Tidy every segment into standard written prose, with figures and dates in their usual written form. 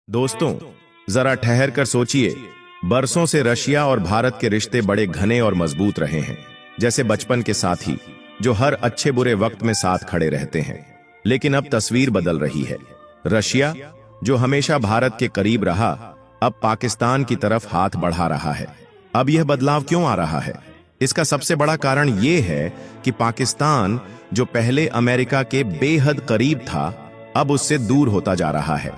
दोस्तों, जरा ठहर कर सोचिए। बरसों से रशिया और भारत के रिश्ते बड़े घने और मजबूत रहे हैं, जैसे बचपन के साथी जो हर अच्छे बुरे वक्त में साथ खड़े रहते हैं। लेकिन अब तस्वीर बदल रही है। रशिया, जो हमेशा भारत के करीब रहा, अब पाकिस्तान की तरफ हाथ बढ़ा रहा है। अब यह बदलाव क्यों आ रहा है? इसका सबसे बड़ा कारण यह है कि पाकिस्तान, जो पहले अमेरिका के बेहद करीब था, अब उससे दूर होता जा रहा है।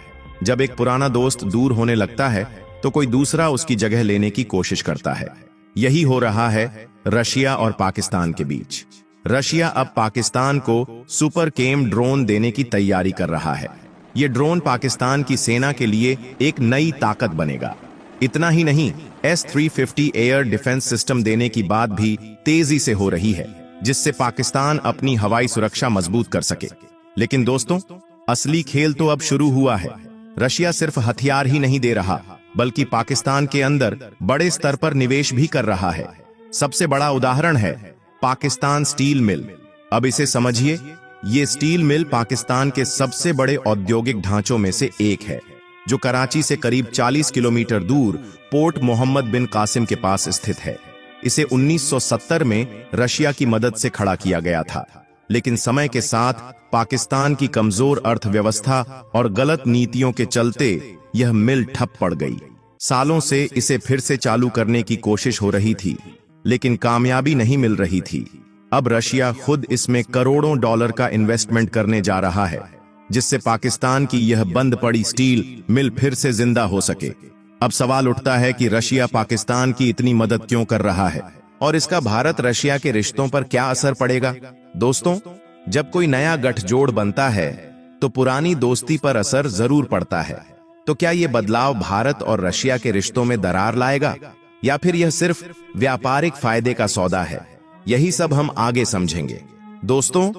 जब एक पुराना दोस्त दूर होने लगता है तो कोई दूसरा उसकी जगह लेने की कोशिश करता है। यही हो रहा है रशिया और पाकिस्तान के बीच। रशिया अब पाकिस्तान को सुपर केम ड्रोन देने की तैयारी कर रहा है। यह ड्रोन पाकिस्तान की सेना के लिए एक नई ताकत बनेगा। इतना ही नहीं, S-350 एयर डिफेंस सिस्टम देने की बात भी तेजी से हो रही है, जिससे पाकिस्तान अपनी हवाई सुरक्षा मजबूत कर सके। लेकिन दोस्तों, असली खेल तो अब शुरू हुआ है। रशिया सिर्फ हथियार ही नहीं दे रहा, बल्कि पाकिस्तान के अंदर बड़े स्तर पर निवेश भी कर रहा है। सबसे बड़ा उदाहरण है पाकिस्तान स्टील मिल। अब इसे समझिए, ये स्टील मिल पाकिस्तान के सबसे बड़े औद्योगिक ढांचों में से एक है, जो कराची से करीब 40 किलोमीटर दूर पोर्ट मोहम्मद बिन कासिम के पास स्थित है। इसे 1970 में रशिया की मदद से खड़ा किया गया था, लेकिन समय के साथ पाकिस्तान की कमजोर अर्थव्यवस्था और गलत नीतियों के चलते यह मिल ठप पड़ गई। सालों से इसे फिर से चालू करने की कोशिश हो रही थी, लेकिन कामयाबी नहीं मिल रही थी। अब रशिया खुद इसमें करोड़ों डॉलर का इन्वेस्टमेंट करने जा रहा है, जिससे पाकिस्तान की यह बंद पड़ी स्टील मिल फिर से जिंदा हो सके। अब सवाल उठता है कि रशिया पाकिस्तान की इतनी मदद क्यों कर रहा है, और इसका भारत रशिया के रिश्तों पर क्या असर पड़ेगा? दोस्तों, जब कोई नया गठजोड़ बनता है तो पुरानी दोस्ती पर असर जरूर पड़ता है। तो क्या यह बदलाव भारत और रशिया के रिश्तों में दरार लाएगा, या फिर यह सिर्फ व्यापारिक फायदे का सौदा है? यही सब हम आगे समझेंगे। दोस्तों,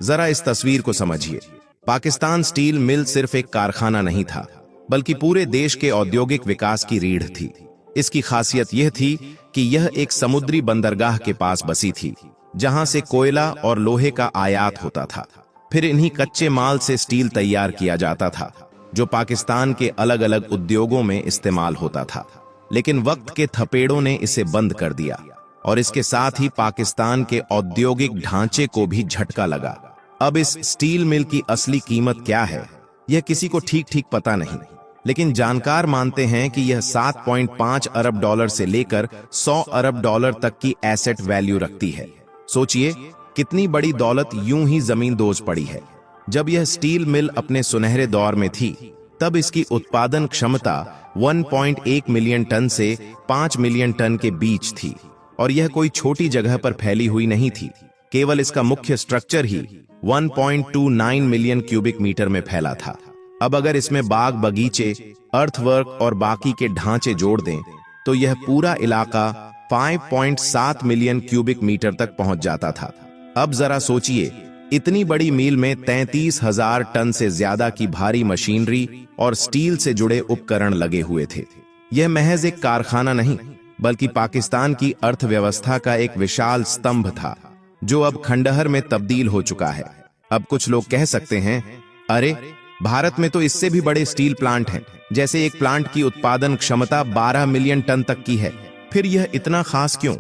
जरा इस तस्वीर को समझिए। पाकिस्तान स्टील मिल सिर्फ एक कारखाना नहीं था, बल्कि पूरे देश के औद्योगिक विकास की रीढ़ थी। इसकी खासियत यह थी कि यह एक समुद्री बंदरगाह के पास बसी थी, जहां से कोयला और लोहे का आयात होता था। फिर इन्हीं कच्चे माल से स्टील तैयार किया जाता था, जो पाकिस्तान के अलग अलग उद्योगों में इस्तेमाल होता था। लेकिन वक्त के थपेड़ों ने इसे बंद कर दिया, और इसके साथ ही पाकिस्तान के औद्योगिक ढांचे को भी झटका लगा। अब इस स्टील मिल की असली कीमत क्या है, यह किसी को ठीक ठीक पता नहीं, लेकिन जानकार मानते हैं कि यह 7.5 अरब डॉलर से लेकर 100 अरब डॉलर तक की एसेट वैल्यू रखती है। सोचिए, कितनी बड़ी दौलत यूं ही जमींदोज पड़ी है। जब यह स्टील मिल अपने सुनहरे दौर में थी, तब इसकी उत्पादन क्षमता 1.1 मिलियन टन से 5 मिलियन टन के बीच थी, और यह कोई छोटी जगह पर फैली हुई नहीं थी। केवल इसका मुख्य स्ट्रक्चर ही 1.29 मिलियन क्यूबिक मीटर में फैला था। अब अगर इसमें बाग बगीचे, अर्थवर्क और बाकी के ढांचे जोड़ दें, तो यह पूरा इलाका 5.7 मिलियन क्यूबिक मीटर तक पहुंच जाता था। अब जरा सोचिए, इतनी बड़ी मील में 33,000 टन से ज्यादा की भारी मशीनरी और स्टील से जुड़े उपकरण लगे हुए थे। यह महज एक कारखाना नहीं, बल्कि पाकिस्तान की अर्थव्यवस्था का एक विशाल स्तंभ था, जो अब खंडहर में तब्दील हो चुका है। अब कुछ लोग कह सकते हैं, अरे, भारत में तो इससे भी बड़े स्टील प्लांट हैं, जैसे एक प्लांट की उत्पादन क्षमता 12 मिलियन टन तक की है। फिर यह इतना खास क्यों?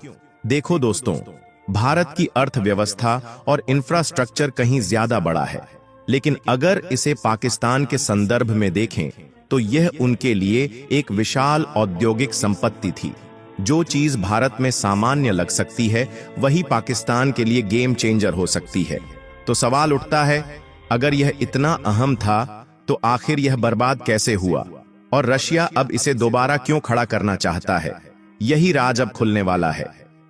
देखो दोस्तों, भारत की अर्थव्यवस्था और इंफ्रास्ट्रक्चर कहीं ज्यादा बड़ा है, लेकिन अगर इसे पाकिस्तान के संदर्भ में देखें तो यह उनके लिए एक विशाल औद्योगिक संपत्ति थी। जो चीज भारत में सामान्य लग सकती है, वही पाकिस्तान के लिए गेम चेंजर हो सकती है। तो सवाल उठता है, अगर यह इतना अहम था, तो आखिर यह बर्बाद कैसे हुआ, और रशिया अब इसे दोबारा क्यों खड़ा करना चाहता है? यही राज अब खुलने वाला है।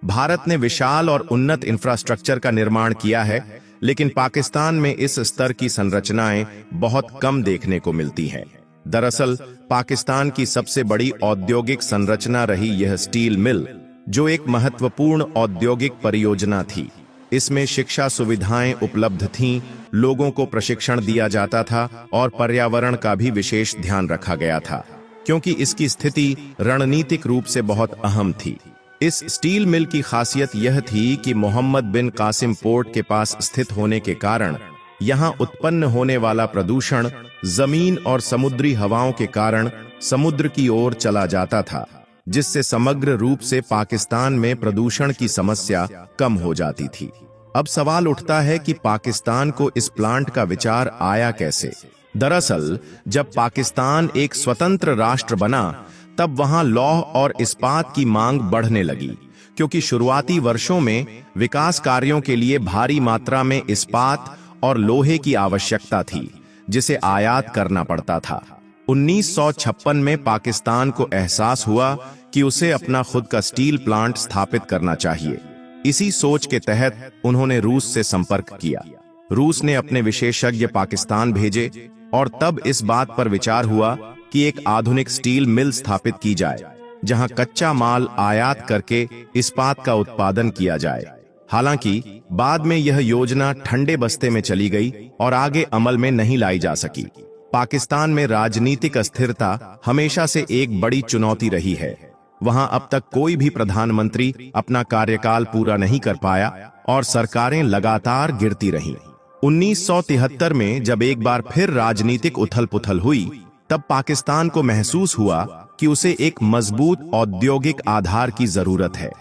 भारत ने विशाल और उन्नत इंफ्रास्ट्रक्चर का निर्माण किया है, लेकिन पाकिस्तान में इस स्तर की संरचनाएं बहुत कम देखने को मिलती हैं। दरअसल पाकिस्तान की सबसे बड़ी औद्योगिक संरचना रही यह स्टील मिल, जो एक महत्वपूर्ण औद्योगिक परियोजना थी। इसमें शिक्षा सुविधाएं उपलब्ध थीं, लोगों को प्रशिक्षण दिया जाता था, और पर्यावरण का भी विशेष ध्यान रखा गया था, क्योंकि इसकी स्थिति रणनीतिक रूप से बहुत अहम थी। इस स्टील मिल की खासियत यह थी कि मोहम्मद बिन कासिम पोर्ट के पास स्थित होने के कारण यहाँ उत्पन्न होने वाला प्रदूषण जमीन और समुद्री हवाओं के कारण समुद्र की ओर चला जाता था, जिससे समग्र रूप से पाकिस्तान में प्रदूषण की समस्या कम हो जाती थी। अब सवाल उठता है कि पाकिस्तान को इस प्लांट का विचार आया कैसे? दरअसल जब पाकिस्तान एक स्वतंत्र राष्ट्र बना, तब वहां लौह और इस्पात की मांग बढ़ने लगी, क्योंकि शुरुआती वर्षों में विकास कार्यों के लिए भारी मात्रा में इस्पात और लोहे की आवश्यकता थी, जिसे आयात करना पड़ता था। 1956 में पाकिस्तान को एहसास हुआ कि उसे अपना खुद का स्टील प्लांट स्थापित करना चाहिए। इसी सोच के तहत उन्होंने रूस से संपर्क किया। रूस ने अपने विशेषज्ञ पाकिस्तान भेजे और तब इस बात पर विचार हुआ कि एक आधुनिक स्टील मिल स्थापित की जाए, जहां कच्चा माल आयात करके इस्पात का उत्पादन किया जाए। हालांकि बाद में यह योजना ठंडे बस्ते में चली गई और आगे अमल में नहीं लाई जा सकी। पाकिस्तान में राजनीतिक अस्थिरता हमेशा से एक बड़ी चुनौती रही है। वहां अब तक कोई भी प्रधानमंत्री अपना कार्यकाल पूरा नहीं कर पाया और सरकारें लगातार गिरती रहीं। 1973 में जब एक बार फिर राजनीतिक उथल-पुथल हुई, तब पाकिस्तान को महसूस हुआ कि उसे एक मजबूत औद्योगिक आधार की जरूरत है।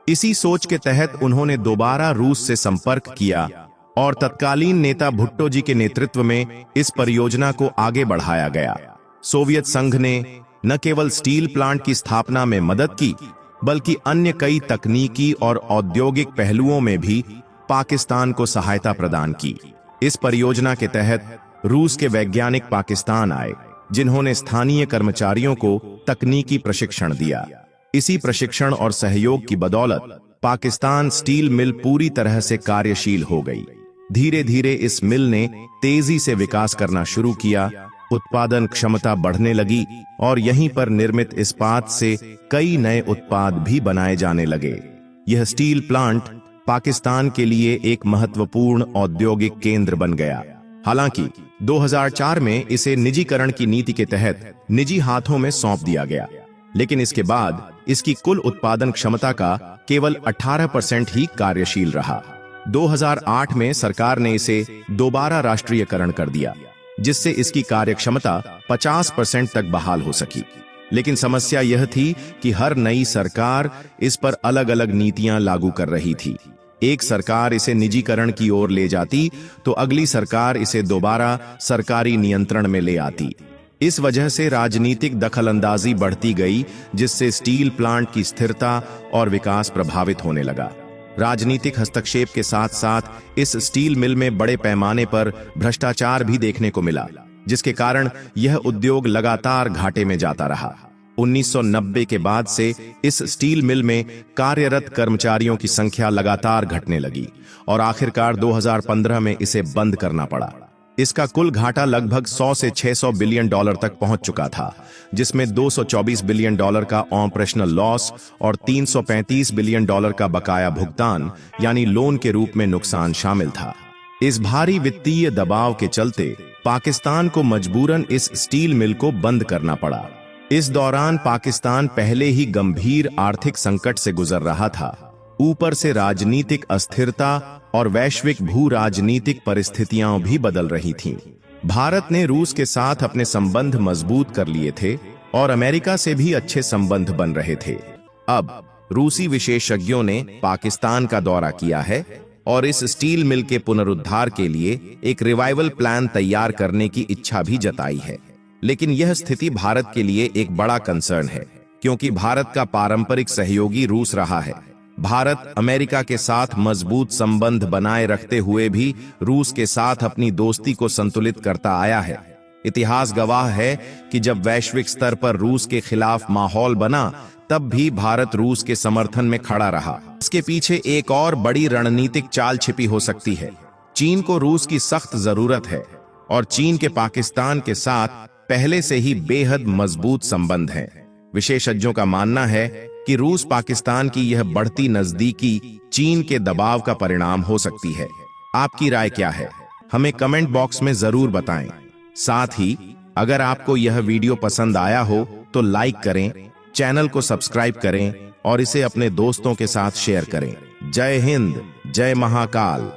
इसी सोच के तहत उन्होंने दोबारा रूस से संपर्क किया और तत्कालीन नेता भुट्टो जी के नेतृत्व में इस परियोजना को आगे बढ़ाया गया। सोवियत संघ ने न केवल स्टील प्लांट की स्थापना में मदद की, बल्कि अन्य कई तकनीकी और औद्योगिक पहलुओं में भी पाकिस्तान को सहायता प्रदान की। इस परियोजना के तहत रूस के वैज्ञानिक पाकिस्तान आए, जिन्होंने स्थानीय कर्मचारियों को तकनीकी प्रशिक्षण दिया। इसी प्रशिक्षण और सहयोग की बदौलत पाकिस्तान स्टील मिल पूरी तरह से कार्यशील हो गई। धीरे धीरे इस मिल ने तेजी से विकास करना शुरू किया, उत्पादन क्षमता बढ़ने लगी और यहीं पर निर्मित इस्पात से कई नए उत्पाद भी बनाए जाने लगे। यह स्टील प्लांट पाकिस्तान के लिए एक महत्वपूर्ण औद्योगिक केंद्र बन गया। हालांकि 2004 में इसे निजीकरण की नीति के तहत निजी हाथों में सौंप दिया गया, लेकिन इसके बाद इसकी कुल उत्पादन क्षमता का केवल 18% ही कार्यशील रहा। 2008 में सरकार ने इसे दोबारा राष्ट्रीयकरण कर दिया, जिससे इसकी कार्यक्षमता 50% तक बहाल हो सकी। लेकिन समस्या यह थी कि हर नई सरकार इस पर अलग अलग नीतियां लागू कर रही थी। एक सरकार इसे निजीकरण की ओर ले जाती तो अगली सरकार इसे दोबारा सरकारी नियंत्रण में ले आती। इस वजह से राजनीतिक दखलंदाजी बढ़ती गई, जिससे स्टील प्लांट की स्थिरता और विकास प्रभावित होने लगा। राजनीतिक हस्तक्षेप के साथ साथ इस स्टील मिल में बड़े पैमाने पर भ्रष्टाचार भी देखने को मिला, जिसके कारण यह उद्योग लगातार घाटे में जाता रहा। 1990 के बाद से इस स्टील मिल में कार्यरत कर्मचारियों की संख्या लगातार घटने लगी और आखिरकार 2015 में इसे बंद करना पड़ा। इसका कुल घाटा लगभग 100 से 600 बिलियन डॉलर तक पहुंच चुका था, जिसमें 224 बिलियन डॉलर का ऑपरेशनल लॉस और 335 बिलियन डॉलर का बकाया भुगतान यानी लोन के रूप में नुकसान शामिल था। इस भारी वित्तीय दबाव के चलते पाकिस्तान को मजबूरन इस स्टील मिल को बंद करना पड़ा। इस दौरान पाकिस्तान पहले ही गंभीर आर्थिक संकट से गुजर रहा था। ऊपर से राजनीतिक अस्थिरता और वैश्विक भू राजनीतिक परिस्थितियां भी बदल रही थीं। भारत ने रूस के साथ अपने संबंध मजबूत कर लिए थे और अमेरिका से भी अच्छे संबंध बन रहे थे। अब रूसी विशेषज्ञों ने पाकिस्तान का दौरा किया है और इस स्टील मिल के पुनरुद्धार के लिए एक रिवाइवल प्लान तैयार करने की इच्छा भी जताई है। लेकिन यह स्थिति भारत के लिए एक बड़ा कंसर्न है, क्योंकि भारत का पारंपरिक सहयोगी रूस रहा है। भारत अमेरिका के साथ मजबूत संबंध बनाए रखते हुए भी रूस के साथ अपनी दोस्ती को संतुलित करता आया है। इतिहास गवाह है कि जब वैश्विक स्तर पर रूस के खिलाफ माहौल बना, तब भी भारत रूस के समर्थन में खड़ा रहा। इसके पीछे एक और बड़ी रणनीतिक चाल छिपी हो सकती है। चीन को रूस की सख्त जरूरत है और चीन के पाकिस्तान के साथ पहले से ही बेहद मजबूत संबंध हैं। विशेषज्ञों का मानना है कि रूस पाकिस्तान की यह बढ़ती नजदीकी चीन के दबाव का परिणाम हो सकती है। आपकी राय क्या है? हमें कमेंट बॉक्स में जरूर बताएं। साथ ही अगर आपको यह वीडियो पसंद आया हो तो लाइक करें, चैनल को सब्सक्राइब करें और इसे अपने दोस्तों के साथ शेयर करें। जय हिंद, जय महाकाल।